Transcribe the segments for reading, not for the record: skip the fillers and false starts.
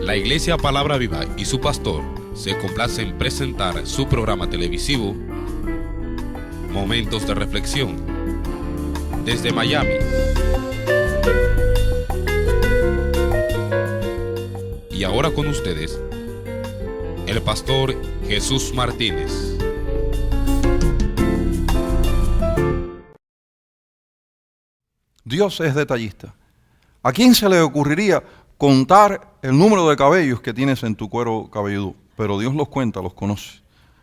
La Iglesia Palabra Viva y su pastor se complace en presentar su programa televisivo Momentos de Reflexión desde Miami. Y ahora con ustedes, el pastor Jesús Martínez. Dios es detallista. ¿A quién se le ocurriría contar el número de cabellos que tienes en tu cuero cabelludo? Pero Dios los cuenta, los conoce.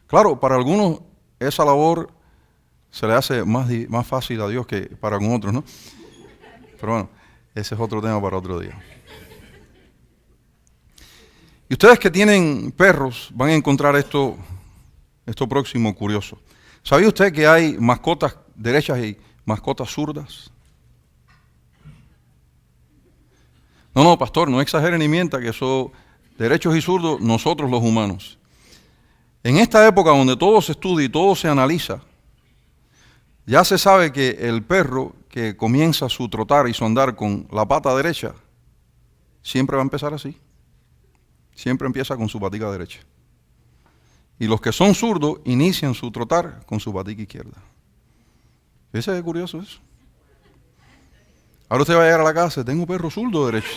Claro, para algunos esa labor se le hace más fácil a Dios que para algún otro, ¿no? Pero bueno, ese es otro tema para otro día. Y ustedes que tienen perros van a encontrar esto próximo curioso. ¿Sabía usted que hay mascotas derechas y mascotas zurdas? No, pastor, no exagere ni mienta que son derechos y zurdos nosotros los humanos. En esta época donde todo se estudia y todo se analiza, ya se sabe que el perro que comienza su trotar y su andar con la pata derecha, siempre va a empezar así. Siempre empieza con su patica derecha. Y los que son zurdos inician su trotar con su patica izquierda. ¿Ese es curioso eso? Ahora usted va a llegar a la casa, tengo perro zurdo derecho.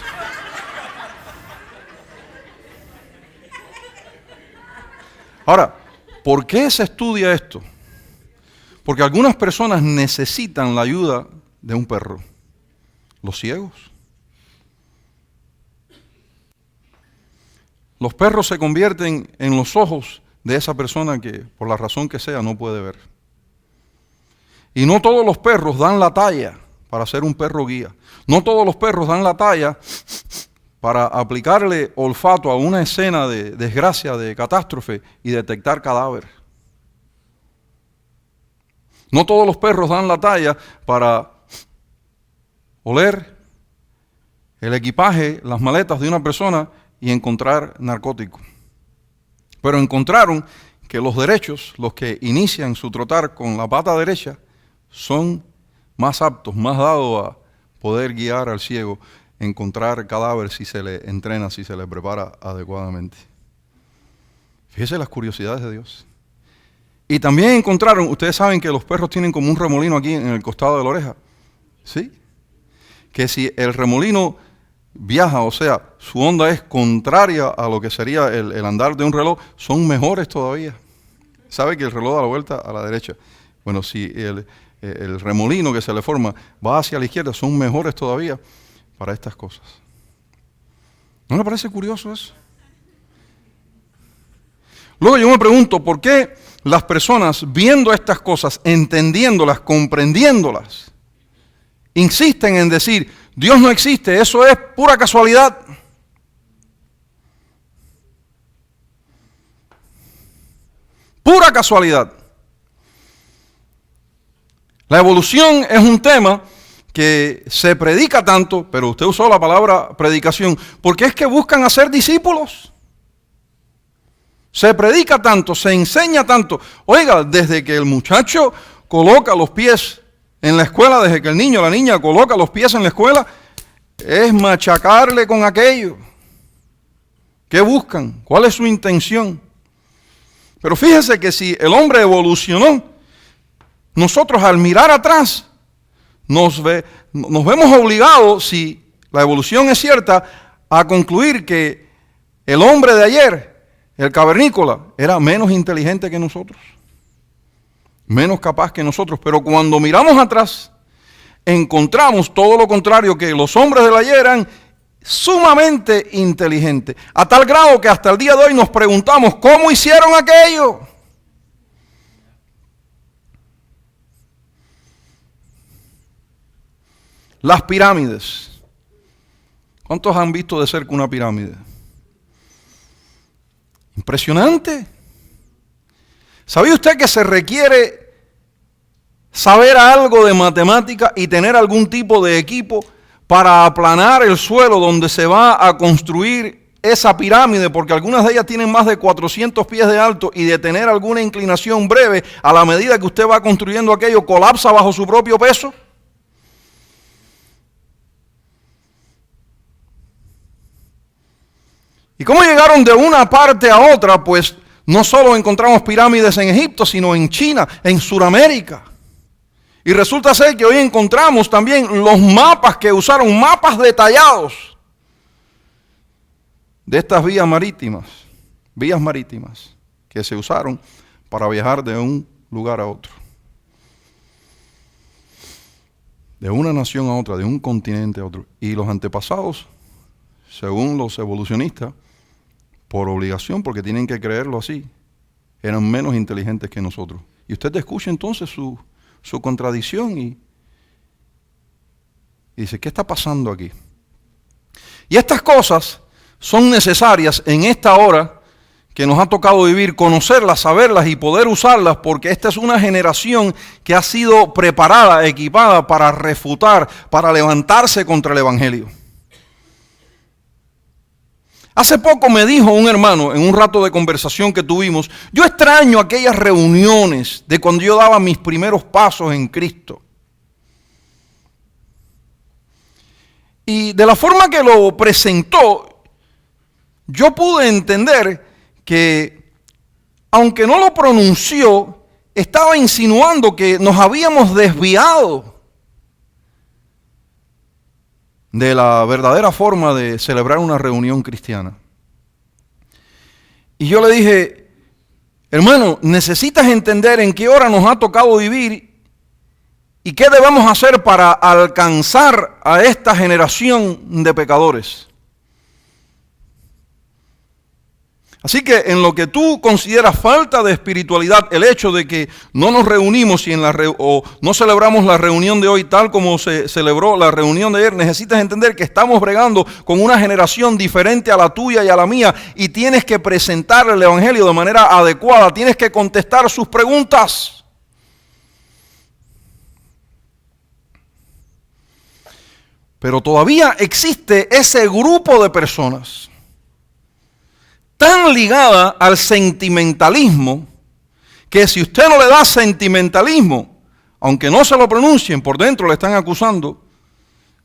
Ahora, ¿por qué se estudia esto? Porque algunas personas necesitan la ayuda de un perro. Los ciegos. Los perros se convierten en los ojos de esa persona que, por la razón que sea, no puede ver. Y no todos los perros dan la talla para ser un perro guía. No todos los perros dan la talla para aplicarle olfato a una escena de desgracia, de catástrofe y detectar cadáver. No todos los perros dan la talla para oler el equipaje, las maletas de una persona y encontrar narcóticos. Pero encontraron que los derechos, los que inician su trotar con la pata derecha, son más aptos, más dados a poder guiar al ciego, encontrar cadáver si se le entrena, si se le prepara adecuadamente. Fíjense las curiosidades de Dios. Y también encontraron, ustedes saben que los perros tienen como un remolino aquí en el costado de la oreja, ¿sí? Que si el remolino viaja, o sea, su onda es contraria a lo que sería el andar de un reloj, son mejores todavía. ¿Sabe que el reloj da la vuelta a la derecha? Bueno, si el remolino que se le forma va hacia la izquierda, son mejores todavía para estas cosas. ¿No le parece curioso eso? Luego yo me pregunto, ¿por qué las personas viendo estas cosas, entendiéndolas, comprendiéndolas, insisten en decir, Dios no existe, eso es pura casualidad? Pura casualidad. La evolución es un tema que se predica tanto, pero usted usó la palabra predicación, porque es que buscan hacer discípulos. Se predica tanto, se enseña tanto. Oiga, desde que el muchacho coloca los pies en la escuela, desde que el niño o la niña coloca los pies en la escuela, es machacarle con aquello. ¿Qué buscan? ¿Cuál es su intención? Pero fíjese que si el hombre evolucionó, nosotros al mirar atrás nos vemos obligados, si la evolución es cierta, a concluir que el hombre de ayer, el cavernícola, era menos inteligente que nosotros, menos capaz que nosotros. Pero cuando miramos atrás, encontramos todo lo contrario, que los hombres del ayer eran sumamente inteligentes, a tal grado que hasta el día de hoy nos preguntamos, ¿cómo hicieron aquello? Las pirámides. ¿Cuántos han visto de cerca una pirámide? Impresionante. ¿Sabía usted que se requiere saber algo de matemática y tener algún tipo de equipo para aplanar el suelo donde se va a construir esa pirámide? Porque algunas de ellas tienen más de 400 pies de alto y de tener alguna inclinación breve, a la medida que usted va construyendo aquello, colapsa bajo su propio peso. ¿Y cómo llegaron de una parte a otra? Pues no solo encontramos pirámides en Egipto, sino en China, en Sudamérica. Y resulta ser que hoy encontramos también los mapas que usaron, mapas detallados de estas vías marítimas que se usaron para viajar de un lugar a otro. De una nación a otra, de un continente a otro. Y los antepasados, según los evolucionistas, por obligación, porque tienen que creerlo así, eran menos inteligentes que nosotros. Y usted escucha entonces su contradicción y dice, ¿qué está pasando aquí? Y estas cosas son necesarias en esta hora que nos ha tocado vivir, conocerlas, saberlas y poder usarlas, porque esta es una generación que ha sido preparada, equipada para refutar, para levantarse contra el Evangelio. Hace poco me dijo un hermano, en un rato de conversación que tuvimos, yo extraño aquellas reuniones de cuando yo daba mis primeros pasos en Cristo. Y de la forma que lo presentó, yo pude entender que, aunque no lo pronunció, estaba insinuando que nos habíamos desviado de la verdadera forma de celebrar una reunión cristiana. Y yo le dije, hermano, necesitas entender en qué hora nos ha tocado vivir y qué debemos hacer para alcanzar a esta generación de pecadores. Así que en lo que tú consideras falta de espiritualidad, el hecho de que no nos reunimos y o no celebramos la reunión de hoy tal como se celebró la reunión de ayer, necesitas entender que estamos bregando con una generación diferente a la tuya y a la mía y tienes que presentar el Evangelio de manera adecuada, tienes que contestar sus preguntas. Pero todavía existe ese grupo de personas tan ligada al sentimentalismo, que si usted no le da sentimentalismo, aunque no se lo pronuncien, por dentro le están acusando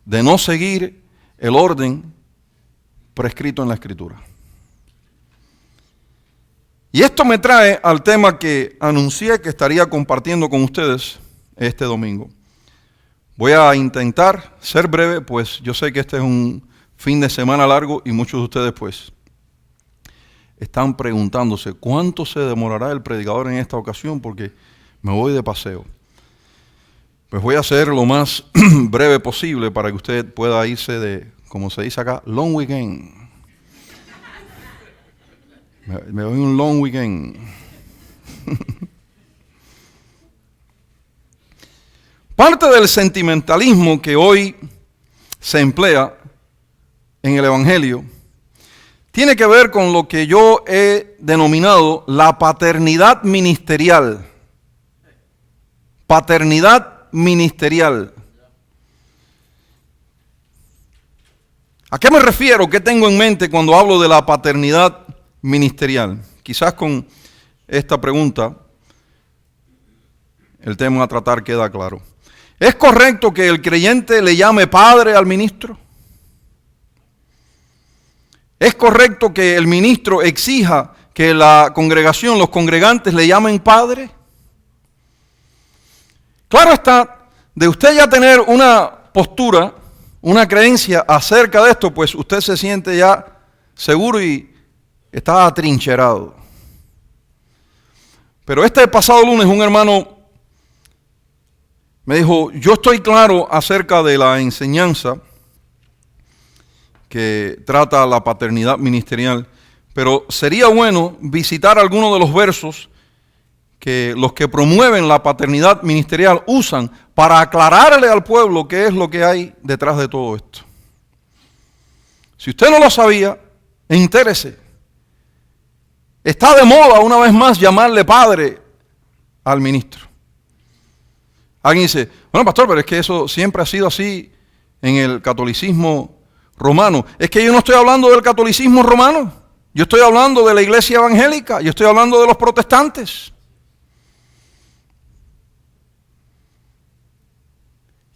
de no seguir el orden prescrito en la Escritura. Y esto me trae al tema que anuncié que estaría compartiendo con ustedes este domingo. Voy a intentar ser breve, pues yo sé que este es un fin de semana largo y muchos de ustedes pues están preguntándose cuánto se demorará el predicador en esta ocasión porque me voy de paseo. Pues voy a ser lo más breve posible para que usted pueda irse de, como se dice acá, long weekend. Me voy un long weekend. Parte del sentimentalismo que hoy se emplea en el Evangelio tiene que ver con lo que yo he denominado la paternidad ministerial. Paternidad ministerial. ¿A qué me refiero? ¿Qué tengo en mente cuando hablo de la paternidad ministerial? Quizás con esta pregunta el tema a tratar queda claro. ¿Es correcto que el creyente le llame padre al ministro? ¿Es correcto que el ministro exija que la congregación, los congregantes le llamen padre? Claro está, de usted ya tener una postura, una creencia acerca de esto, pues usted se siente ya seguro y está atrincherado. Pero este pasado lunes un hermano me dijo, yo estoy claro acerca de la enseñanza que trata la paternidad ministerial, pero sería bueno visitar algunos de los versos que los que promueven la paternidad ministerial usan para aclararle al pueblo qué es lo que hay detrás de todo esto. Si usted no lo sabía, entérese. Está de moda una vez más llamarle padre al ministro. Alguien dice, bueno pastor, pero es que eso siempre ha sido así en el catolicismo romano. Es que yo no estoy hablando del catolicismo romano. Yo estoy hablando de la iglesia evangélica. Yo estoy hablando de los protestantes.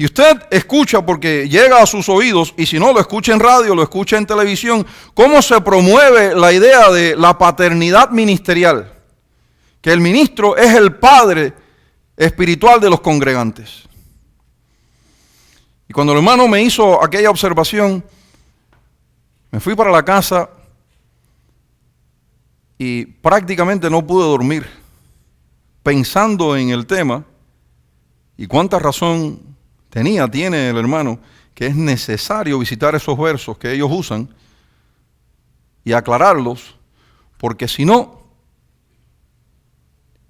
Y usted escucha, porque llega a sus oídos, y si no, lo escucha en radio, lo escucha en televisión, cómo se promueve la idea de la paternidad ministerial, que el ministro es el padre espiritual de los congregantes. Y cuando el hermano me hizo aquella observación, me fui para la casa y prácticamente no pude dormir, pensando en el tema y cuánta razón tiene el hermano, que es necesario visitar esos versos que ellos usan y aclararlos, porque si no,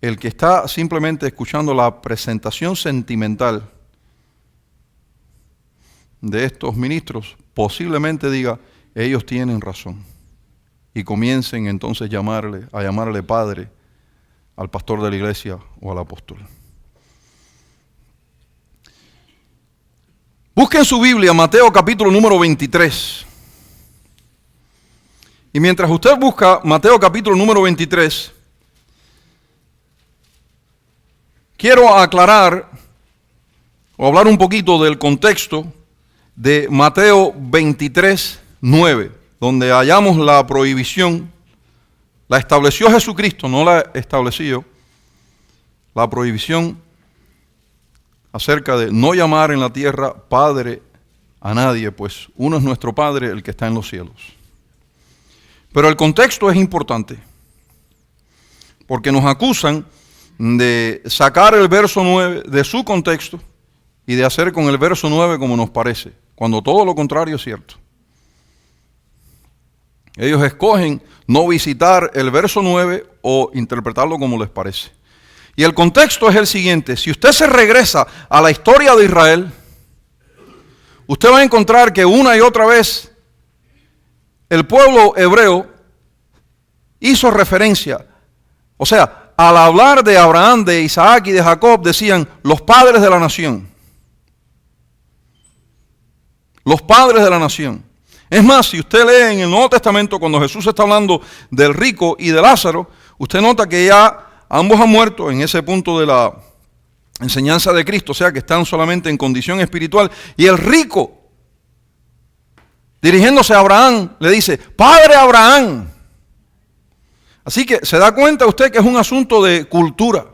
el que está simplemente escuchando la presentación sentimental de estos ministros, posiblemente diga, ellos tienen razón, y comiencen entonces a llamarle padre al pastor de la iglesia o al apóstol. Busquen su Biblia, Mateo capítulo número 23. Y mientras usted busca Mateo capítulo número 23, quiero aclarar o hablar un poquito del contexto de Mateo 23, 9, donde hallamos la prohibición. La estableció Jesucristo, no la establecí yo. La prohibición acerca de no llamar en la tierra Padre a nadie, pues uno es nuestro Padre, el que está en los cielos. Pero el contexto es importante, porque nos acusan de sacar el verso 9 de su contexto y de hacer con el verso 9 como nos parece, cuando todo lo contrario es cierto. Ellos escogen no visitar el verso 9 o interpretarlo como les parece. Y el contexto es el siguiente: si usted se regresa a la historia de Israel, usted va a encontrar que una y otra vez el pueblo hebreo hizo referencia, o sea, al hablar de Abraham, de Isaac y de Jacob, decían los padres de la nación. Los padres de la nación. Es más, si usted lee en el Nuevo Testamento, cuando Jesús está hablando del rico y de Lázaro, usted nota que ya ambos han muerto en ese punto de la enseñanza de Cristo, o sea que están solamente en condición espiritual. Y el rico, dirigiéndose a Abraham, le dice, Padre Abraham. Así que se da cuenta usted que es un asunto de cultura.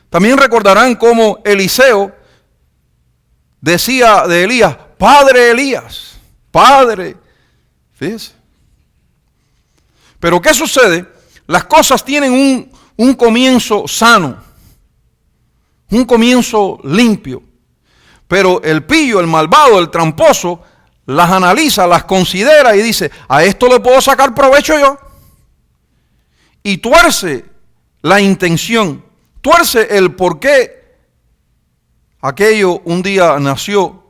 También recordarán cómo Eliseo decía de Elías, Padre Elías, Padre. Fíjese. Pero ¿qué sucede? Las cosas tienen un comienzo sano, un comienzo limpio. Pero el pillo, el malvado, el tramposo, las analiza, las considera y dice, a esto le puedo sacar provecho yo. Y tuerce la intención, tuerce el por qué aquello un día nació,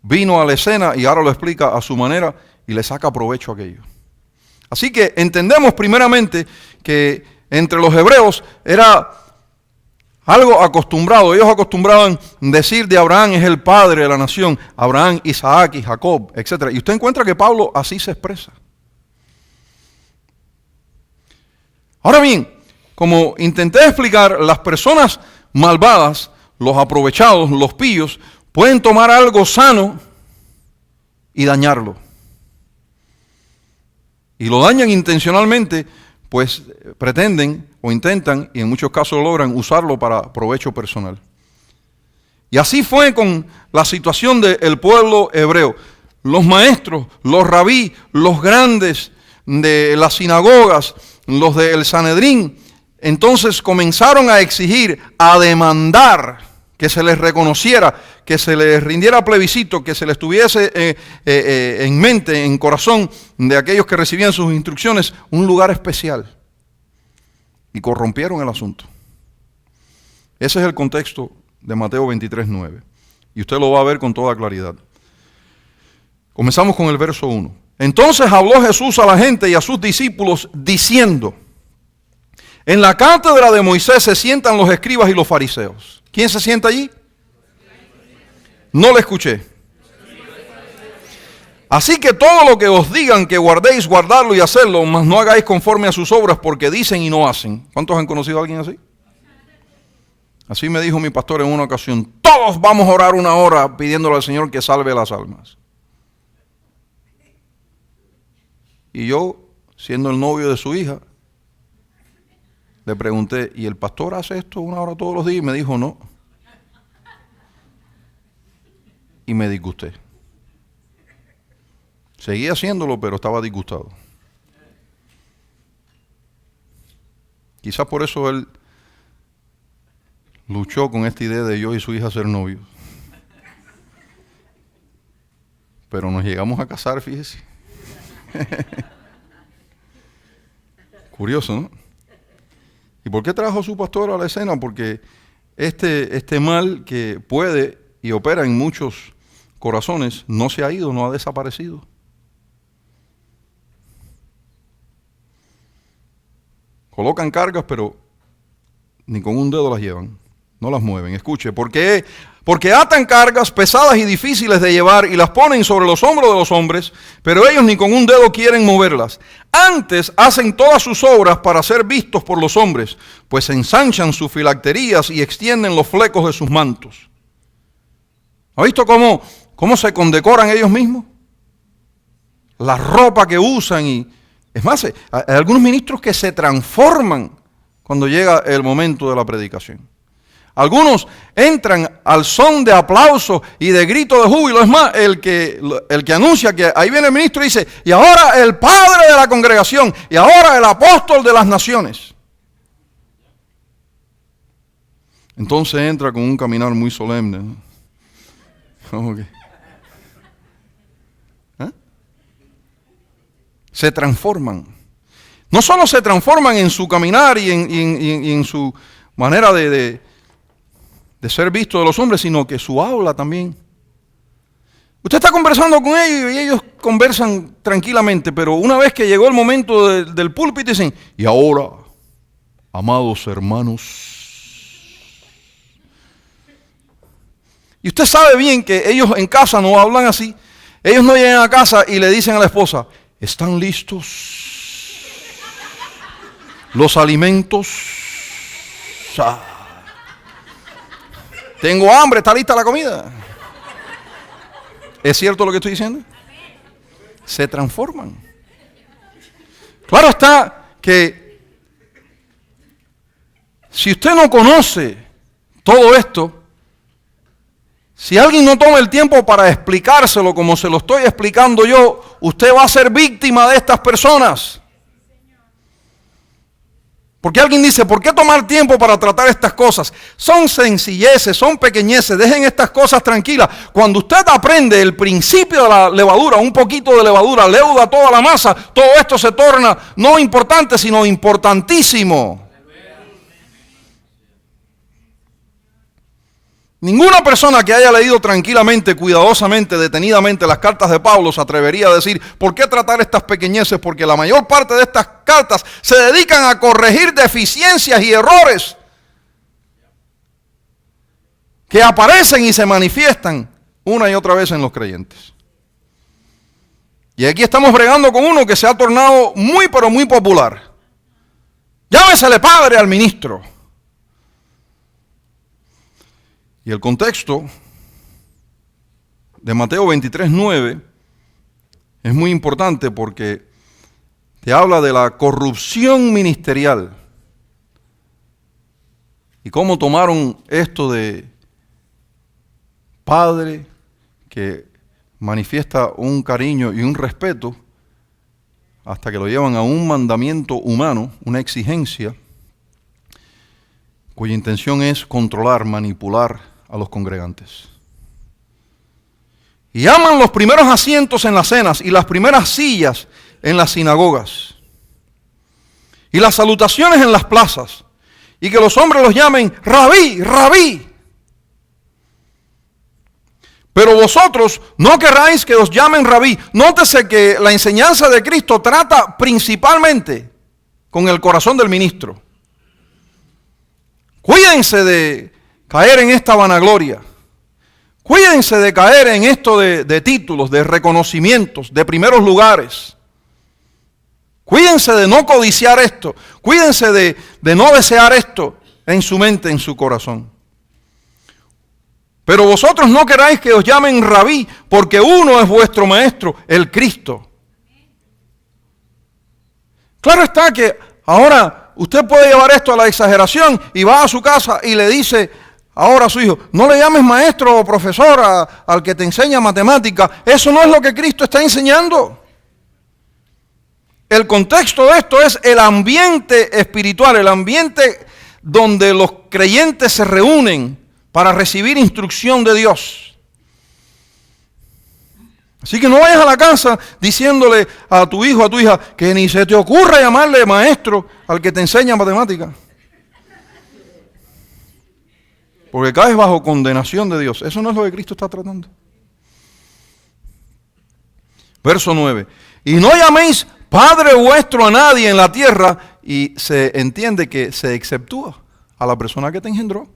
vino a la escena y ahora lo explica a su manera y le saca provecho a aquello. Así que entendemos primeramente que entre los hebreos era algo acostumbrado. Ellos acostumbraban decir de Abraham es el padre de la nación, Abraham, Isaac y Jacob, etc. Y usted encuentra que Pablo así se expresa. Ahora bien, como intenté explicar, las personas malvadas, los aprovechados, los pillos, pueden tomar algo sano y dañarlo. Y lo dañan intencionalmente, pues pretenden o intentan, y en muchos casos lo logran, usarlo para provecho personal. Y así fue con la situación del pueblo hebreo. Los maestros, los rabí, los grandes de las sinagogas, los del Sanedrín, entonces comenzaron a exigir, a demandar que se les reconociera, que se les rindiera plebiscito, que se les tuviese en mente, en corazón de aquellos que recibían sus instrucciones, un lugar especial. Y corrompieron el asunto. Ese es el contexto de Mateo 23, 9. Y usted lo va a ver con toda claridad. Comenzamos con el verso 1. Entonces habló Jesús a la gente y a sus discípulos diciendo, en la cátedra de Moisés se sientan los escribas y los fariseos. ¿Quién se sienta allí? No le escuché. Así que todo lo que os digan que guardéis, guardarlo y hacerlo, mas no hagáis conforme a sus obras porque dicen y no hacen. ¿Cuántos han conocido a alguien así? Así me dijo mi pastor en una ocasión: todos vamos a orar 1 hora pidiéndole al Señor que salve las almas. Y yo, siendo el novio de su hija, le pregunté: ¿y el pastor hace esto 1 hora todos los días? Y me dijo: no. Y me disgusté. Seguía haciéndolo, pero estaba disgustado. Quizás por eso él luchó con esta idea de yo y su hija ser novios. Pero nos llegamos a casar, fíjese. Curioso, ¿no? ¿Y por qué trajo a su pastor a la escena? Porque este mal que puede y opera en muchos corazones no se ha ido, no ha desaparecido. Colocan cargas, pero ni con un dedo las llevan, no las mueven. Escuche, porque atan cargas pesadas y difíciles de llevar y las ponen sobre los hombros de los hombres, pero ellos ni con un dedo quieren moverlas. Antes hacen todas sus obras para ser vistos por los hombres, pues ensanchan sus filacterías y extienden los flecos de sus mantos. ¿Ha visto cómo se condecoran ellos mismos? La ropa que usan y... Es más, hay algunos ministros que se transforman cuando llega el momento de la predicación. Algunos entran al son de aplausos y de grito de júbilo. Es más, el que anuncia que ahí viene el ministro dice: y ahora el padre de la congregación, y ahora el apóstol de las naciones. Entonces entra con un caminar muy solemne, ¿no? ¿Cómo que? Se transforman. No solo se transforman en su caminar y en su manera de ser visto de los hombres, sino que su habla también. Usted está conversando con ellos y ellos conversan tranquilamente, pero una vez que llegó el momento del púlpito dicen: y ahora, amados hermanos. Y usted sabe bien que ellos en casa no hablan así. Ellos no llegan a casa y le dicen a la esposa: ¿están listos los alimentos? Tengo hambre, ¿está lista la comida? ¿Es cierto lo que estoy diciendo? Se transforman. Claro está que si usted no conoce todo esto, si alguien no toma el tiempo para explicárselo como se lo estoy explicando yo, usted va a ser víctima de estas personas. Porque alguien dice: ¿por qué tomar tiempo para tratar estas cosas? Son sencilleces, son pequeñeces, dejen estas cosas tranquilas. Cuando usted aprende el principio de la levadura, un poquito de levadura leuda toda la masa, todo esto se torna no importante, sino importantísimo. Ninguna persona que haya leído tranquilamente, cuidadosamente, detenidamente las cartas de Pablo se atrevería a decir: ¿por qué tratar estas pequeñeces? Porque la mayor parte de estas cartas se dedican a corregir deficiencias y errores que aparecen y se manifiestan una y otra vez en los creyentes. Y aquí estamos bregando con uno que se ha tornado muy pero muy popular. Llámesele padre al ministro. Y el contexto de Mateo 23:9 es muy importante porque te habla de la corrupción ministerial y cómo tomaron esto de padre que manifiesta un cariño y un respeto hasta que lo llevan a un mandamiento humano, una exigencia cuya intención es controlar, manipular a los congregantes. Y aman los primeros asientos en las cenas y las primeras sillas en las sinagogas y las salutaciones en las plazas, y que los hombres los llamen rabí, rabí. Pero vosotros no querráis que os llamen rabí. Nótese que la enseñanza de Cristo trata principalmente con el corazón del ministro. Cuídense de caer en esta vanagloria. Cuídense de caer en esto de títulos, de reconocimientos, de primeros lugares. Cuídense de no codiciar esto. Cuídense de no desear esto en su mente, en su corazón. Pero vosotros no queráis que os llamen rabí, porque uno es vuestro maestro, el Cristo. Claro está que ahora usted puede llevar esto a la exageración y va a su casa y le dice ahora a su hijo, no le llames maestro o profesor al que te enseña matemática. Eso no es lo que Cristo está enseñando. El contexto de esto es el ambiente espiritual, el ambiente donde los creyentes se reúnen para recibir instrucción de Dios. Así que no vayas a la casa diciéndole a tu hijo, a tu hija, que ni se te ocurra llamarle maestro al que te enseña matemática. Porque caes bajo condenación de Dios. Eso no es lo que Cristo está tratando. Verso 9. Y no llaméis Padre vuestro a nadie en la tierra, y se entiende que se exceptúa a la persona que te engendró.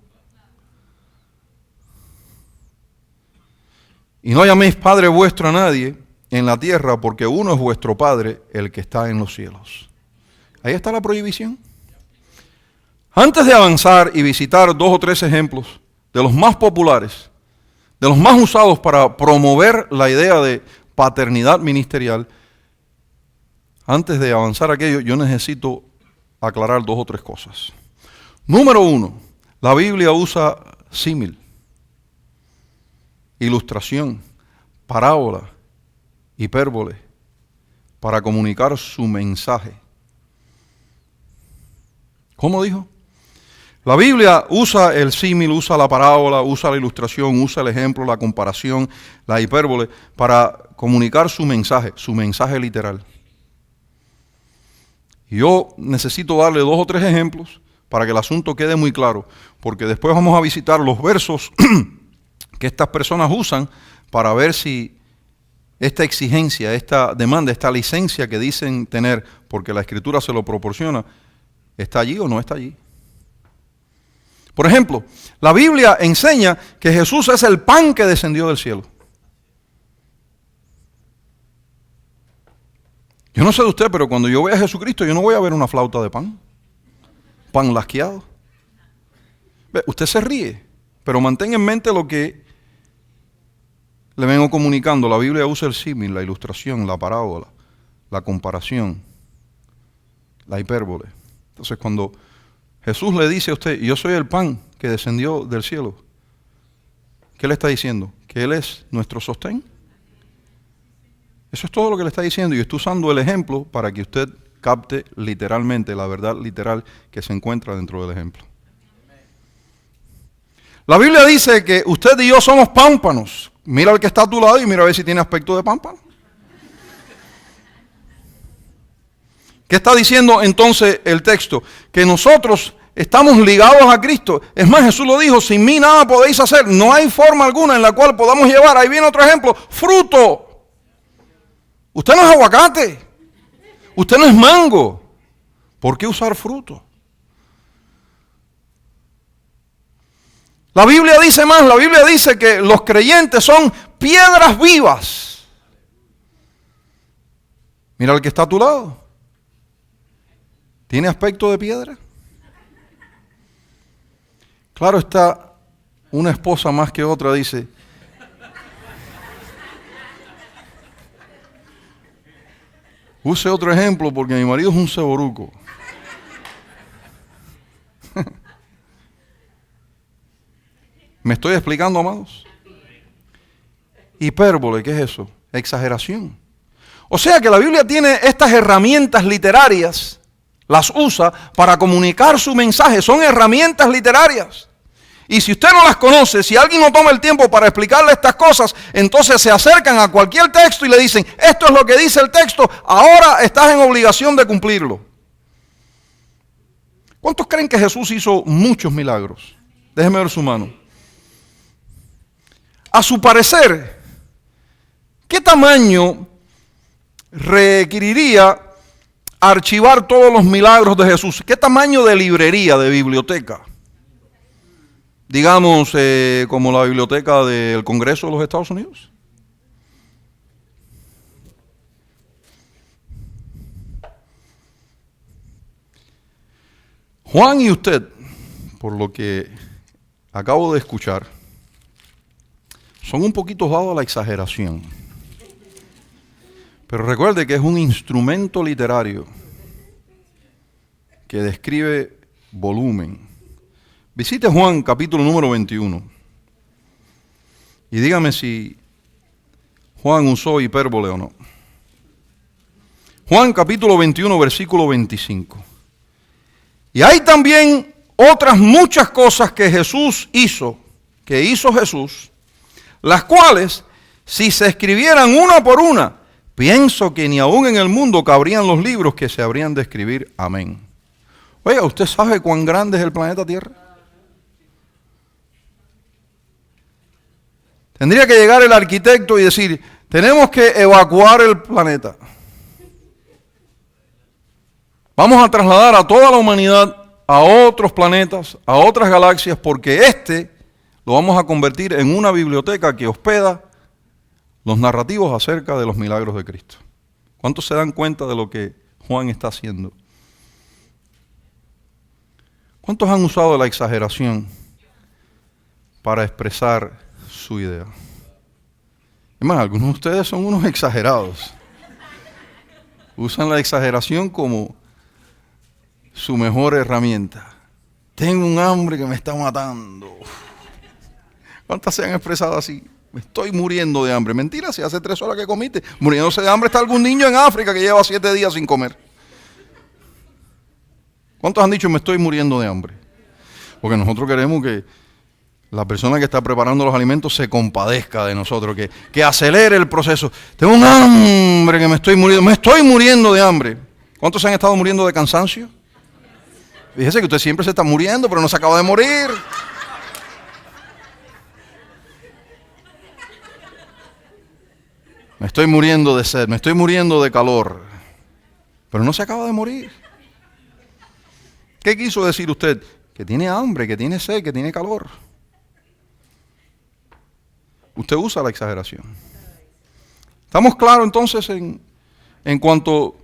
Y no llaméis Padre vuestro a nadie en la tierra, porque uno es vuestro Padre, el que está en los cielos. Ahí está la prohibición. Antes de avanzar y visitar 2 o 3 ejemplos de los más populares, de los más usados para promover la idea de paternidad ministerial, antes de avanzar aquello, yo necesito aclarar 2 o 3 cosas. Número 1, la Biblia usa símil, ilustración, parábola, hipérbole, para comunicar su mensaje. ¿Cómo dijo? La Biblia usa el símil, usa la parábola, usa la ilustración, usa el ejemplo, la comparación, la hipérbole, para comunicar su mensaje literal. Y yo necesito darle 2 o 3 ejemplos para que el asunto quede muy claro, porque después vamos a visitar los versos que estas personas usan para ver si esta exigencia, esta demanda, esta licencia que dicen tener, porque la Escritura se lo proporciona, ¿está allí o no está allí? Por ejemplo, la Biblia enseña que Jesús es el pan que descendió del cielo. Yo no sé de usted, pero cuando yo voy a Jesucristo, yo no voy a ver una flauta de pan lasqueado. Usted se ríe, pero mantenga en mente lo que le vengo comunicando. La Biblia usa el símil, la ilustración, la parábola, la comparación, la hipérbole. Entonces, cuando Jesús le dice a usted, yo soy el pan que descendió del cielo, ¿qué le está diciendo? Que Él es nuestro sostén. Eso es todo lo que le está diciendo, y estoy usando el ejemplo para que usted capte literalmente la verdad literal que se encuentra dentro del ejemplo. La Biblia dice que usted y yo somos pámpanos. Mira al que está a tu lado y mira a ver si tiene aspecto de pámpano. ¿Qué está diciendo entonces el texto? Que nosotros estamos ligados a Cristo. Es más, Jesús lo dijo, sin mí nada podéis hacer. No hay forma alguna en la cual podamos llevar, ahí viene otro ejemplo, fruto. Usted no es aguacate. Usted no es mango. ¿Por qué usar fruto? La Biblia dice más, la Biblia dice que los creyentes son piedras vivas. Mira al que está a tu lado. ¿Tiene aspecto de piedra? Claro está, una esposa más que otra dice, use otro ejemplo porque mi marido es un ceboruco. ¿Me estoy explicando, amados? Hipérbole, ¿qué es eso? Exageración. O sea que la Biblia tiene estas herramientas literarias, las usa para comunicar su mensaje. Son herramientas literarias. Y si usted no las conoce, si alguien no toma el tiempo para explicarle estas cosas, entonces se acercan a cualquier texto y le dicen, esto es lo que dice el texto, ahora estás en obligación de cumplirlo. ¿Cuántos creen que Jesús hizo muchos milagros? Déjeme ver su mano. A su parecer, ¿qué tamaño requeriría archivar todos los milagros de Jesús? ¿Qué tamaño de librería, de biblioteca? Digamos, como la biblioteca del Congreso de los Estados Unidos. Juan y usted, por lo que acabo de escuchar, son un poquito dados a la exageración. Pero recuerde que es un instrumento literario que describe volumen. Visite Juan capítulo número 21 y dígame si Juan usó hipérbole o no. Juan capítulo 21 versículo 25. Y hay también otras muchas cosas que hizo Jesús, las cuales si se escribieran una por una, pienso que ni aún en el mundo cabrían los libros que se habrían de escribir. Amén. Oiga, ¿usted sabe cuán grande es el planeta Tierra? Tendría que llegar el arquitecto y decir, tenemos que evacuar el planeta. Vamos a trasladar a toda la humanidad a otros planetas, a otras galaxias, porque lo vamos a convertir en una biblioteca que hospeda los narrativos acerca de los milagros de Cristo. ¿Cuántos se dan cuenta de lo que Juan está haciendo? ¿Cuántos han usado la exageración para expresar su idea? Es más, algunos de ustedes son unos exagerados. Usan la exageración como su mejor herramienta. Tengo un hambre que me está matando. ¿Cuántas se han expresado así? Me estoy muriendo de hambre. Mentira, si hace 3 horas que comiste. Muriéndose de hambre está algún niño en África que lleva 7 días sin comer. ¿Cuántos han dicho me estoy muriendo de hambre? Porque nosotros queremos que la persona que está preparando los alimentos se compadezca de nosotros, que acelere el proceso. Tengo un hambre que me estoy muriendo de hambre. ¿Cuántos se han estado muriendo de cansancio? Fíjese que usted siempre se está muriendo, pero no se acaba de morir. Me estoy muriendo de sed, me estoy muriendo de calor, pero no se acaba de morir. ¿Qué quiso decir usted? Que tiene hambre, que tiene sed, que tiene calor. Usted usa la exageración. ¿Estamos claros entonces en cuanto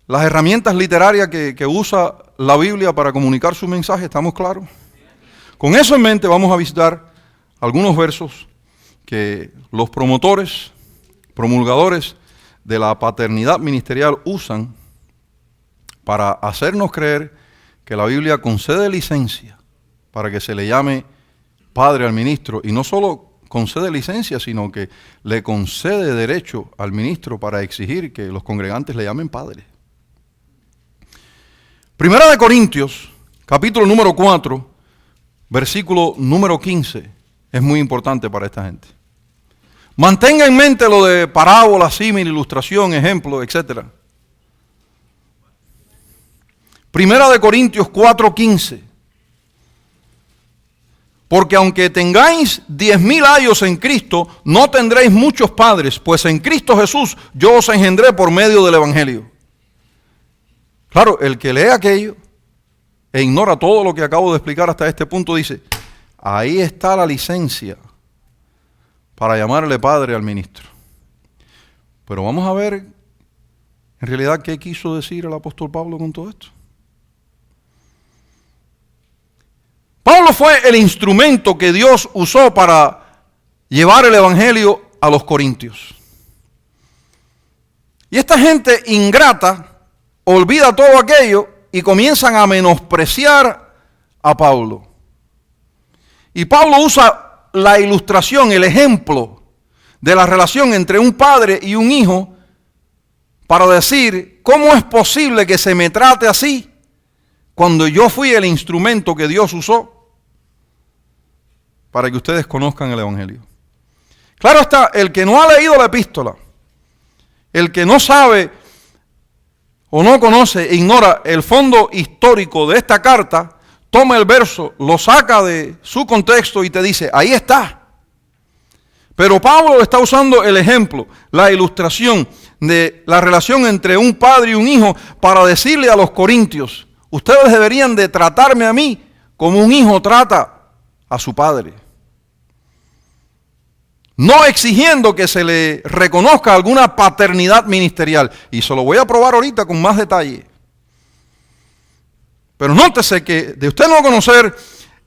a las herramientas literarias que usa la Biblia para comunicar su mensaje? ¿Estamos claros? Con eso en mente vamos a visitar algunos versos que los promulgadores de la paternidad ministerial usan para hacernos creer que la Biblia concede licencia para que se le llame padre al ministro, y no solo concede licencia, sino que le concede derecho al ministro para exigir que los congregantes le llamen padre. Primera de Corintios, capítulo número 4, versículo número 15, es muy importante para esta gente. Mantenga en mente lo de parábola, símil, ilustración, ejemplo, etc. Primera de Corintios 4:15. Porque aunque tengáis 10,000 años en Cristo, no tendréis muchos padres, pues en Cristo Jesús yo os engendré por medio del Evangelio. Claro, el que lee aquello e ignora todo lo que acabo de explicar hasta este punto dice, ahí está la licencia para llamarle padre al ministro. Pero vamos a ver en realidad qué quiso decir el apóstol Pablo con todo esto. Pablo fue el instrumento que Dios usó para llevar el evangelio a los corintios. Y esta gente ingrata olvida todo aquello y comienzan a menospreciar a Pablo. Y Pablo usa la ilustración, el ejemplo de la relación entre un padre y un hijo para decir, ¿cómo es posible que se me trate así cuando yo fui el instrumento que Dios usó para que ustedes conozcan el evangelio? Claro está, el que no ha leído la epístola, el que no sabe o no conoce e ignora el fondo histórico de esta carta, toma el verso, lo saca de su contexto y te dice, ahí está. Pero Pablo está usando el ejemplo, la ilustración de la relación entre un padre y un hijo para decirle a los corintios, ustedes deberían de tratarme a mí como un hijo trata a su padre. No exigiendo que se le reconozca alguna paternidad ministerial. Y se lo voy a probar ahorita con más detalle. Pero nótese que de usted no conocer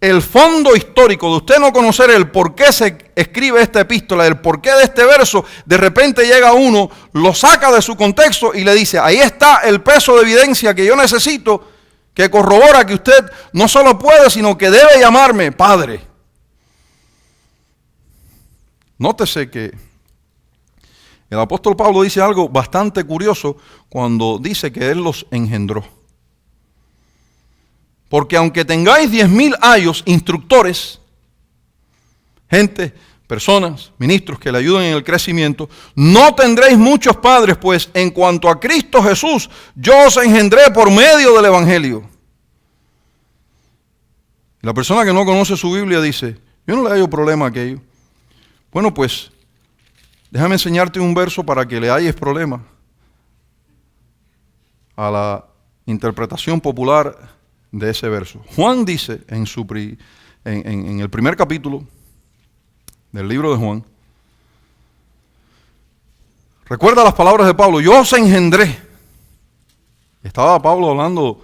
el fondo histórico de usted no conocer el por qué se escribe esta epístola, el porqué de este verso, de repente llega uno, lo saca de su contexto y le dice, ahí está el peso de evidencia que yo necesito, que corrobora que usted no solo puede, sino que debe llamarme Padre. Nótese que el apóstol Pablo dice algo bastante curioso cuando dice que él los engendró. Porque aunque tengáis 10,000 ayos, instructores, gente, personas, ministros que le ayuden en el crecimiento, no tendréis muchos padres, pues en cuanto a Cristo Jesús, yo os engendré por medio del Evangelio. La persona que no conoce su Biblia dice, yo no le hallo problema a aquello. Bueno, pues, déjame enseñarte un verso para que le halles problema a la interpretación popular de ese verso. Juan dice en el primer capítulo del libro de Juan, recuerda las palabras de Pablo, yo os engendré. ¿Estaba Pablo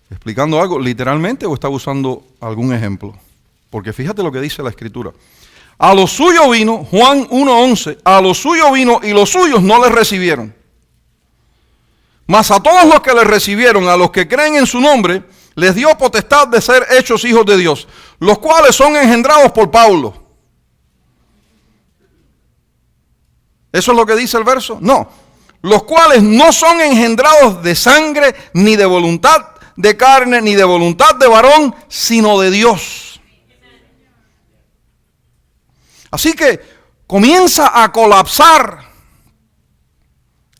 explicando algo literalmente o está usando algún ejemplo? Porque fíjate lo que dice la Escritura. A lo suyo vino, Juan 1:11, a lo suyo vino y los suyos no le recibieron. Mas a todos los que le recibieron, a los que creen en su nombre, les dio potestad de ser hechos hijos de Dios, los cuales son engendrados por Pablo. ¿Eso es lo que dice el verso? No. Los cuales no son engendrados de sangre, ni de voluntad de carne, ni de voluntad de varón, sino de Dios. Así que comienza a colapsar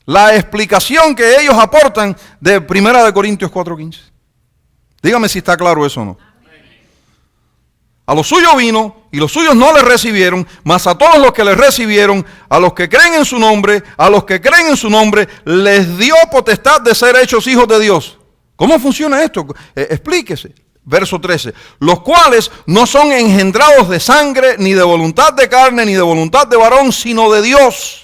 la explicación que ellos aportan de 1 Corintios 4:15. Dígame si está claro eso o no. A los suyos vino y los suyos no le recibieron, mas a todos los que le recibieron, a los que creen en su nombre, les dio potestad de ser hechos hijos de Dios. ¿Cómo funciona esto? Explíquese. Verso 13. Los cuales no son engendrados de sangre, ni de voluntad de carne, ni de voluntad de varón, sino de Dios.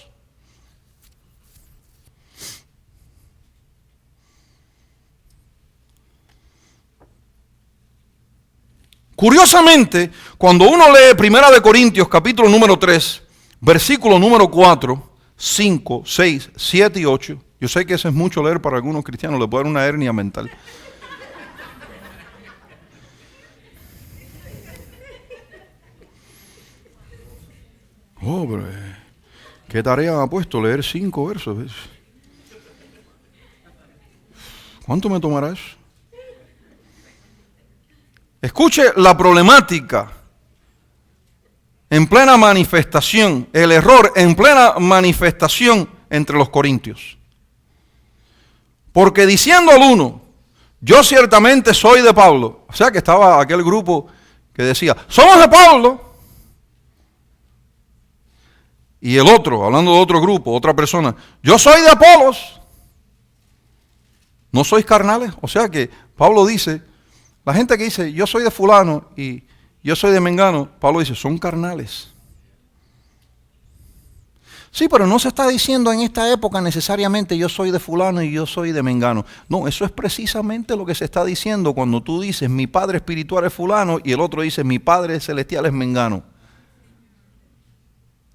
Curiosamente, cuando uno lee 1 Corintios capítulo número 3, versículo número 4, 5, 6, 7 y 8, yo sé que eso es mucho leer para algunos cristianos, le puede dar una hernia mental. Oh, pero ¿qué tarea ha puesto leer 5 versos? ¿Cuánto me tomará eso? Escuche la problemática en plena manifestación, el error en plena manifestación entre los corintios. Porque diciendo al uno, yo ciertamente soy de Pablo, o sea que estaba aquel grupo que decía, somos de Pablo, y el otro, hablando de otro grupo, otra persona, yo soy de Apolos, ¿no sois carnales? O sea que Pablo dice, la gente que dice, yo soy de fulano y yo soy de mengano, Pablo dice, son carnales. Sí, pero no se está diciendo en esta época necesariamente yo soy de fulano y yo soy de mengano. No, eso es precisamente lo que se está diciendo cuando tú dices, mi padre espiritual es fulano y el otro dice, mi padre celestial es mengano.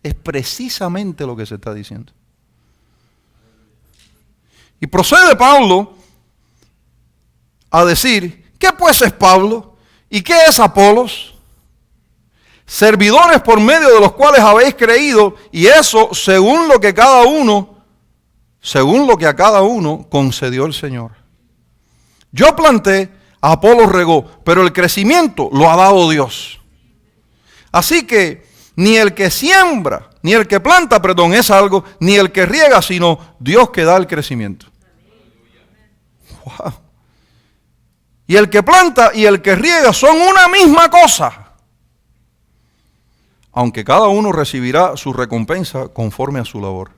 Es precisamente lo que se está diciendo. Y procede Pablo a decir, ¿qué pues es Pablo? ¿Y qué es Apolos? Servidores por medio de los cuales habéis creído, y eso según lo que a cada uno concedió el Señor. Yo planté, Apolos regó, pero el crecimiento lo ha dado Dios. Así que ni el que siembra, ni el que planta, es algo, ni el que riega, sino Dios que da el crecimiento. Wow. Y el que planta y el que riega son una misma cosa. Aunque cada uno recibirá su recompensa conforme a su labor.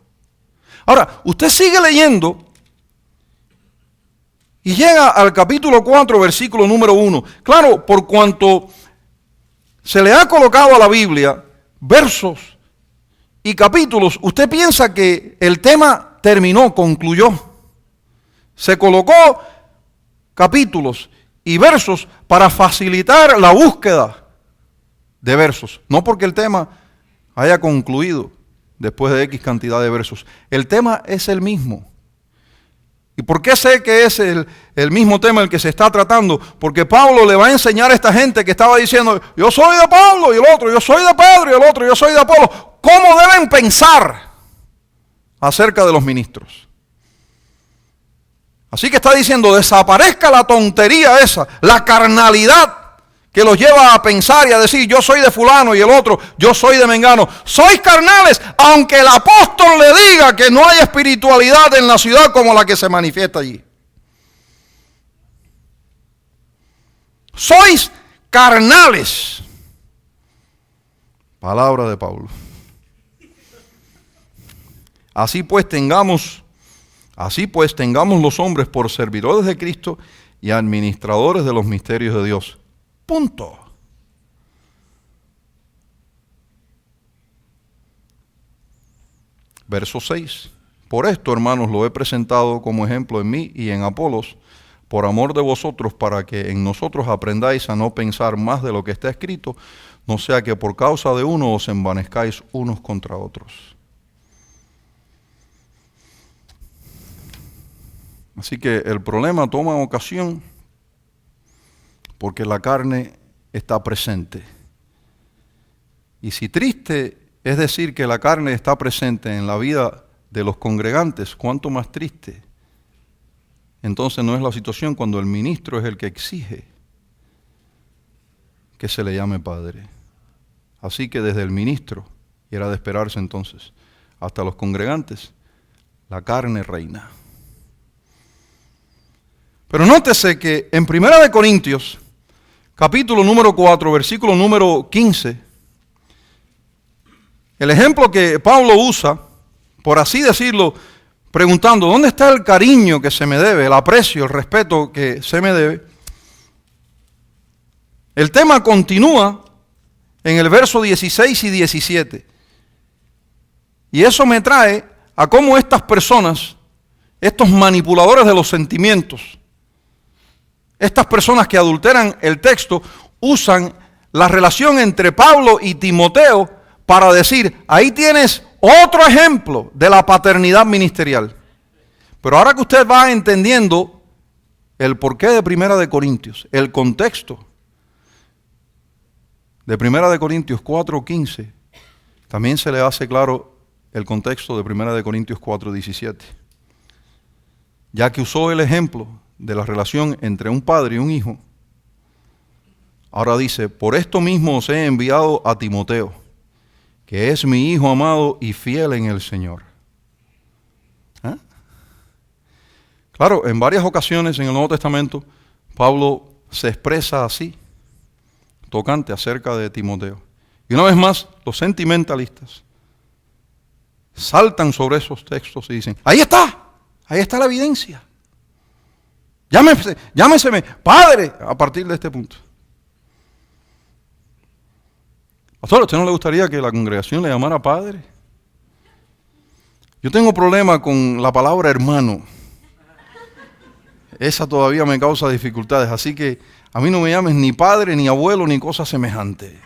Ahora, usted sigue leyendo y llega al capítulo 4, versículo número 1. Claro, por cuanto se le ha colocado a la Biblia versos y capítulos, usted piensa que el tema terminó, concluyó. Se colocó capítulos y versos para facilitar la búsqueda de versos. No porque el tema haya concluido después de X cantidad de versos. El tema es el mismo. ¿Y por qué sé que es el mismo tema el que se está tratando? Porque Pablo le va a enseñar a esta gente que estaba diciendo, yo soy de Pablo, y el otro, yo soy de Pedro, y el otro, yo soy de Apolo, cómo deben pensar acerca de los ministros. Así que está diciendo, desaparezca la tontería esa, la carnalidad que los lleva a pensar y a decir, yo soy de fulano y el otro, yo soy de mengano. Sois carnales, aunque el apóstol le diga que no hay espiritualidad en la ciudad como la que se manifiesta allí. Sois carnales. Palabra de Pablo. Así pues tengamos los hombres por servidores de Cristo y administradores de los misterios de Dios. Punto. Verso 6. Por esto, hermanos, lo he presentado como ejemplo en mí y en Apolos, por amor de vosotros, para que en nosotros aprendáis a no pensar más de lo que está escrito, no sea que por causa de uno os envanezcáis unos contra otros. Así que el problema toma ocasión porque la carne está presente. Y si triste es decir que la carne está presente en la vida de los congregantes, ¿cuánto más triste? Entonces no es la situación cuando el ministro es el que exige que se le llame padre. Así que desde el ministro, y era de esperarse entonces, hasta los congregantes, la carne reina. Pero nótese que en 1 Corintios, capítulo número 4, versículo número 15, el ejemplo que Pablo usa, por así decirlo, preguntando, ¿dónde está el cariño que se me debe, el aprecio, el respeto que se me debe? El tema continúa en el verso 16 y 17. Y eso me trae a cómo estas personas, estos manipuladores de los sentimientos, estas personas que adulteran el texto, usan la relación entre Pablo y Timoteo para decir, ahí tienes otro ejemplo de la paternidad ministerial. Pero ahora que usted va entendiendo el porqué de 1 Corintios, el contexto de 1 Corintios 4:15, también se le hace claro el contexto de 1 Corintios 4:17. Ya que usó el ejemplo de la relación entre un padre y un hijo, ahora dice, por esto mismo os he enviado a Timoteo, que es mi hijo amado y fiel en el Señor. ¿Ah? Claro, en varias ocasiones en el Nuevo Testamento, Pablo se expresa así, tocante acerca de Timoteo. Y una vez más, los sentimentalistas saltan sobre esos textos y dicen, ahí está la evidencia. Llámeseme padre a partir de este punto. Pastor, ¿a usted no le gustaría que la congregación le llamara padre? Yo tengo problema con la palabra hermano. Esa todavía me causa dificultades, así que a mí no me llames ni padre, ni abuelo, ni cosa semejante.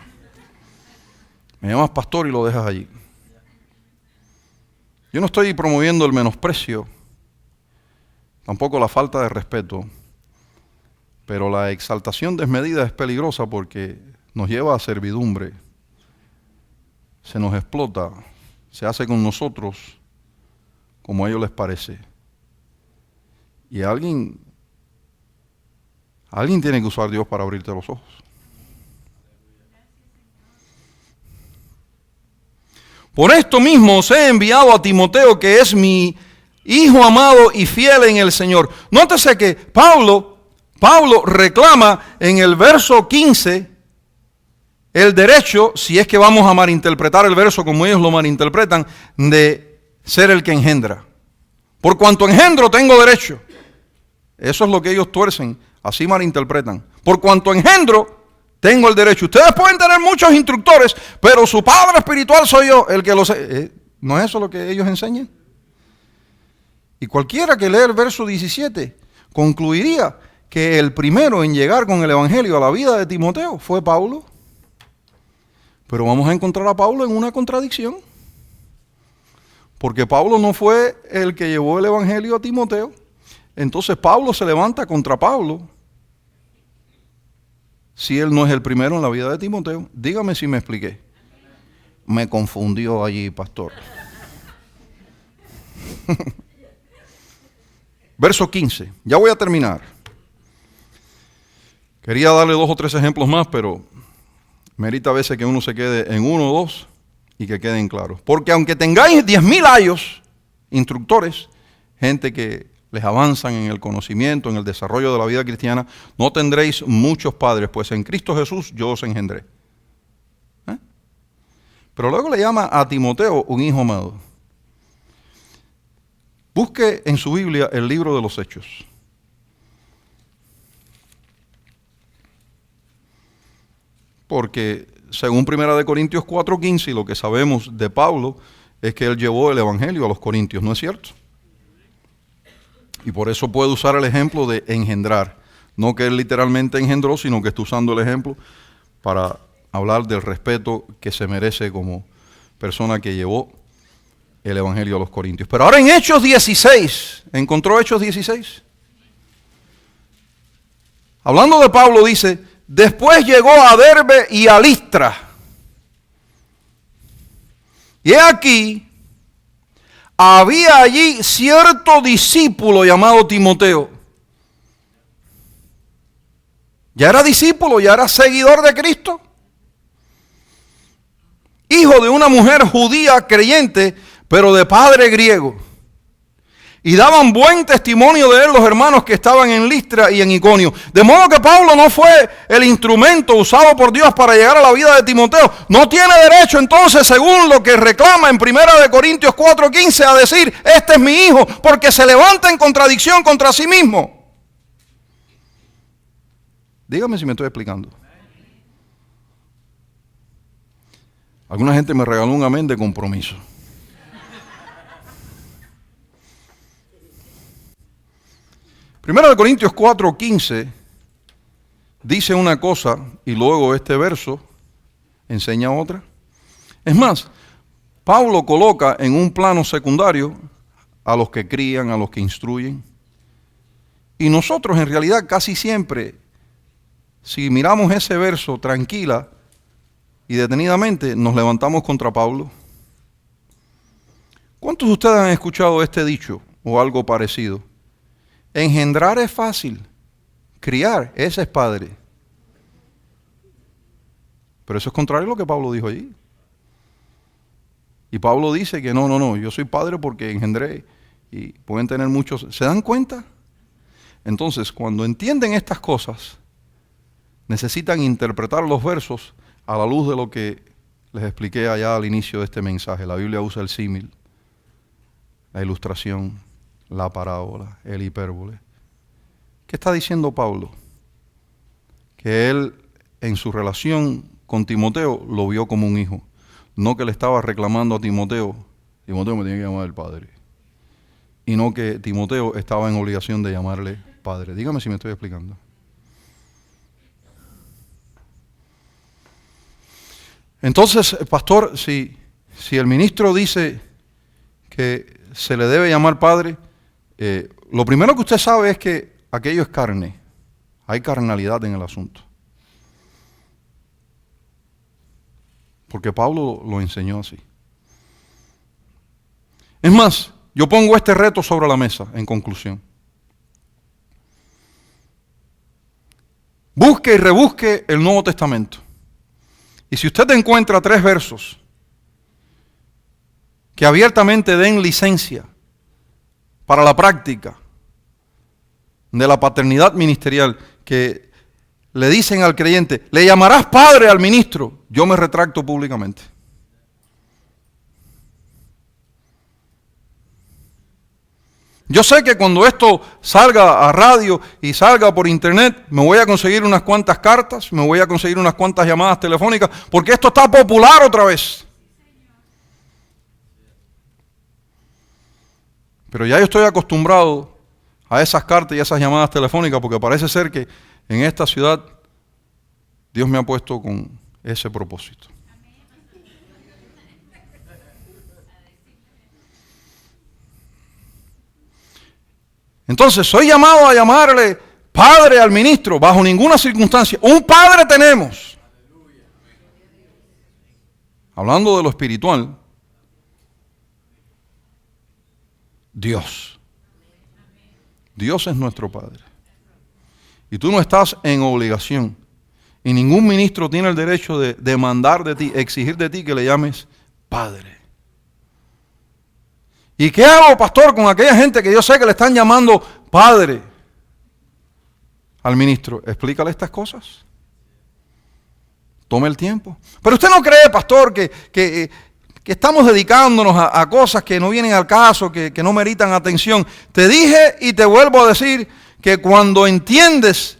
Me llamas pastor y lo dejas allí. Yo no estoy promoviendo el menosprecio, tampoco la falta de respeto, pero la exaltación desmedida es peligrosa porque nos lleva a servidumbre, se nos explota, se hace con nosotros como a ellos les parece. Y alguien tiene que usar a Dios para abrirte los ojos. Por esto mismo os he enviado a Timoteo, que es mi hijo amado y fiel en el Señor. Nótese que Pablo reclama en el verso 15 el derecho, si es que vamos a malinterpretar el verso como ellos lo malinterpretan, de ser el que engendra. Por cuanto engendro tengo derecho. Eso es lo que ellos tuercen, así malinterpretan. Por cuanto engendro tengo el derecho. Ustedes pueden tener muchos instructores, pero su padre espiritual soy yo el que lo sé. ¿No es eso lo que ellos enseñan? Y cualquiera que lea el verso 17 concluiría que el primero en llegar con el Evangelio a la vida de Timoteo fue Pablo. Pero vamos a encontrar a Pablo en una contradicción. Porque Pablo no fue el que llevó el Evangelio a Timoteo. Entonces Pablo se levanta contra Pablo si él no es el primero en la vida de Timoteo. Dígame si me expliqué. Me confundió allí, pastor. Verso 15. Ya voy a terminar. Quería darle 2 o 3 ejemplos más, pero merita a veces que uno se quede en 1 o 2 y que queden claros. Porque aunque tengáis 10,000 ayos, instructores, gente que les avanzan en el conocimiento, en el desarrollo de la vida cristiana, no tendréis muchos padres, pues en Cristo Jesús yo os engendré. Pero luego le llama a Timoteo un hijo amado. Busque en su Biblia el libro de los Hechos. Porque según 1 Corintios 4:15, y lo que sabemos de Pablo es que él llevó el Evangelio a los Corintios, ¿no es cierto? Y por eso puede usar el ejemplo de engendrar. No que él literalmente engendró, sino que está usando el ejemplo para hablar del respeto que se merece como persona que llevó el Evangelio a los Corintios. Pero ahora en Hechos 16, ¿encontró Hechos 16? Hablando de Pablo dice, después llegó a Derbe y a Listra. Y he aquí, había allí cierto discípulo llamado Timoteo. Ya era discípulo, ya era seguidor de Cristo. Hijo de una mujer judía creyente, pero de padre griego. Y daban buen testimonio de él los hermanos que estaban en Listra y en Iconio. De modo que Pablo no fue el instrumento usado por Dios para llegar a la vida de Timoteo. No tiene derecho entonces, según lo que reclama en 1 Corintios 4:15, a decir, este es mi hijo, porque se levanta en contradicción contra sí mismo. Dígame si me estoy explicando. Alguna gente me regaló un amén de compromiso. Primero de Corintios 4:15 dice una cosa y luego este verso enseña otra. Es más, Pablo coloca en un plano secundario a los que crían, a los que instruyen. Y nosotros en realidad casi siempre, si miramos ese verso tranquila y detenidamente, nos levantamos contra Pablo. ¿Cuántos de ustedes han escuchado este dicho o algo parecido? Engendrar es fácil, criar, ese es padre. Pero eso es contrario a lo que Pablo dijo allí. Y Pablo dice que no, yo soy padre porque engendré y pueden tener muchos. ¿Se dan cuenta? Entonces, cuando entienden estas cosas, necesitan interpretar los versos a la luz de lo que les expliqué allá al inicio de este mensaje. La Biblia usa el símil, la ilustración, la parábola, el hipérbole. ¿Qué está diciendo Pablo? Que él en su relación con Timoteo lo vio como un hijo. No que le estaba reclamando a Timoteo, Timoteo me tiene que llamar el padre. Y no que Timoteo estaba en obligación de llamarle padre. Dígame si me estoy explicando. Entonces, pastor, si el ministro dice que se le debe llamar padre, lo primero que usted sabe es que aquello es carne. Hay carnalidad en el asunto. Porque Pablo lo enseñó así. Es más, yo pongo este reto sobre la mesa en conclusión. Busque y rebusque el Nuevo Testamento. Y si usted encuentra 3 versos que abiertamente den licencia para la práctica de la paternidad ministerial, que le dicen al creyente, le llamarás padre al ministro, yo me retracto públicamente. Yo sé que cuando esto salga a radio y salga por internet, me voy a conseguir unas cuantas cartas, me voy a conseguir unas cuantas llamadas telefónicas, porque esto está popular otra vez. Pero ya yo estoy acostumbrado a esas cartas y esas llamadas telefónicas, porque parece ser que en esta ciudad Dios me ha puesto con ese propósito. Entonces, soy llamado a llamarle padre al ministro, bajo ninguna circunstancia. Un padre tenemos. Hablando de lo espiritual, Dios. Dios es nuestro Padre. Y tú no estás en obligación. Y ningún ministro tiene el derecho de demandar de ti, exigir de ti que le llames Padre. ¿Y qué hago, pastor, con aquella gente que yo sé que le están llamando Padre al ministro? Explícale estas cosas. Tome el tiempo. Pero usted no cree, pastor, que estamos dedicándonos a cosas que no vienen al caso, que no meritan atención. Te dije y te vuelvo a decir que cuando entiendes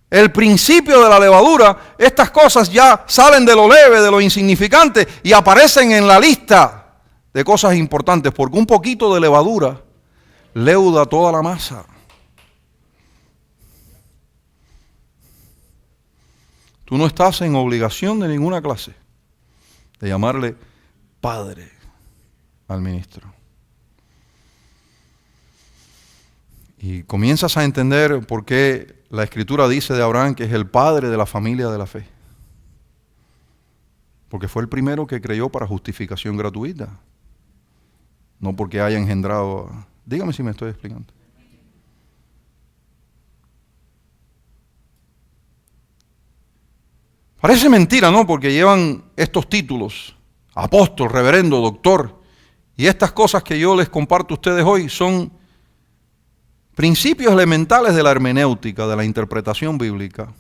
el principio de la levadura, estas cosas ya salen de lo leve, de lo insignificante y aparecen en la lista de cosas importantes, porque un poquito de levadura leuda toda la masa. Tú no estás en obligación de ninguna clase de llamarle padre al ministro. Y comienzas a entender por qué la Escritura dice de Abraham que es el padre de la familia de la fe. Porque fue el primero que creyó para justificación gratuita. No porque haya engendrado. Dígame si me estoy explicando. Parece mentira, ¿no? Porque llevan estos títulos, apóstol, reverendo, doctor, y estas cosas que yo les comparto a ustedes hoy son principios elementales de la hermenéutica, de la interpretación bíblica.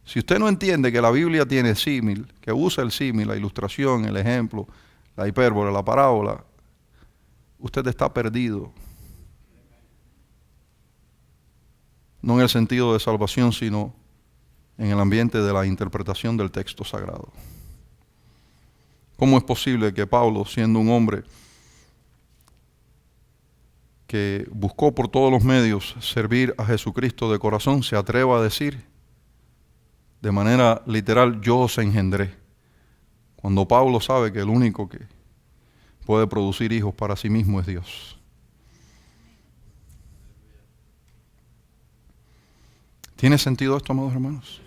Si usted no entiende que la Biblia tiene símil, que usa el símil, la ilustración, el ejemplo, la hipérbole, la parábola, usted está perdido. No en el sentido de salvación, sino en el ambiente de la interpretación del texto sagrado. ¿Cómo es posible que Pablo, siendo un hombre que buscó por todos los medios servir a Jesucristo de corazón, se atreva a decir de manera literal, yo os engendré? Cuando Pablo sabe que el único que puede producir hijos para sí mismo es Dios. ¿Tiene sentido esto, amados hermanos?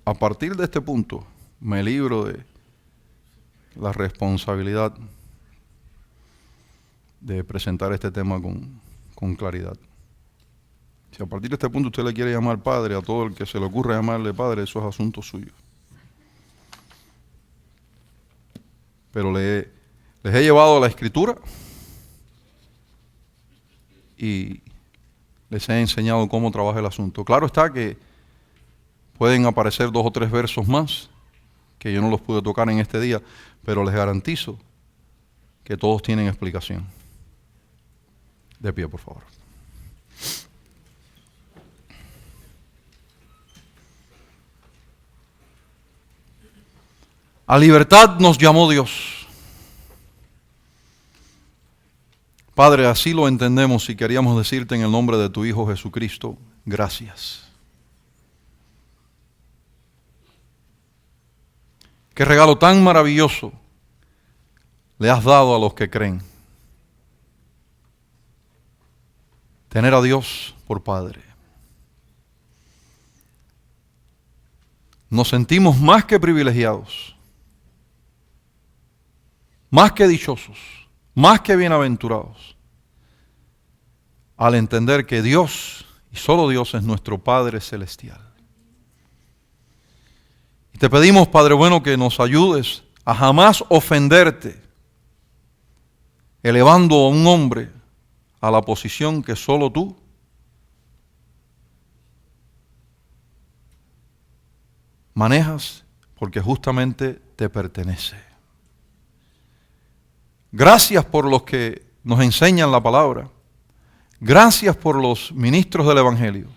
A partir de este punto, me libro de la responsabilidad de presentar este tema con claridad. Si a partir de este punto usted le quiere llamar padre, a todo el que se le ocurra llamarle padre, eso es asunto suyo. Pero les he llevado a la Escritura y les he enseñado cómo trabaja el asunto. Claro está que pueden aparecer 2 o 3 versos más que yo no los pude tocar en este día, pero les garantizo que todos tienen explicación. De pie, por favor. A libertad nos llamó Dios. Padre, así lo entendemos y queríamos decirte en el nombre de tu Hijo Jesucristo, gracias. Qué regalo tan maravilloso le has dado a los que creen. Tener a Dios por Padre. Nos sentimos más que privilegiados, más que dichosos, más que bienaventurados, al entender que Dios, y solo Dios, es nuestro Padre Celestial. Y te pedimos, Padre bueno, que nos ayudes a jamás ofenderte, elevando a un hombre a la posición que solo tú manejas, porque justamente te pertenece. Gracias por los que nos enseñan la palabra. Gracias por los ministros del Evangelio.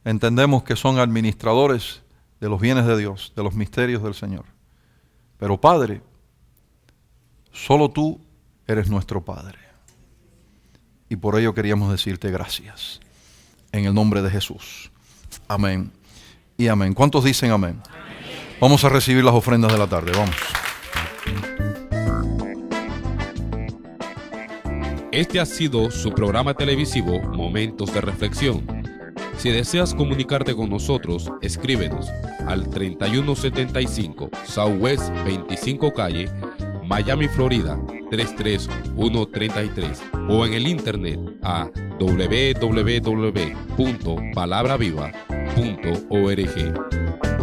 Entendemos que son administradores de los bienes de Dios, de los misterios del Señor. Pero Padre, solo tú eres nuestro Padre. y por ello queríamos decirte gracias. En el nombre de Jesús. Amén y amén. ¿Cuántos dicen amén? Amén. Vamos a recibir las ofrendas de la tarde. Vamos. Este ha sido su programa televisivo Momentos de Reflexión. Si deseas comunicarte con nosotros, escríbenos al 3175 Southwest 25 Calle, Miami, Florida 33133 o en el internet a www.palabraviva.org.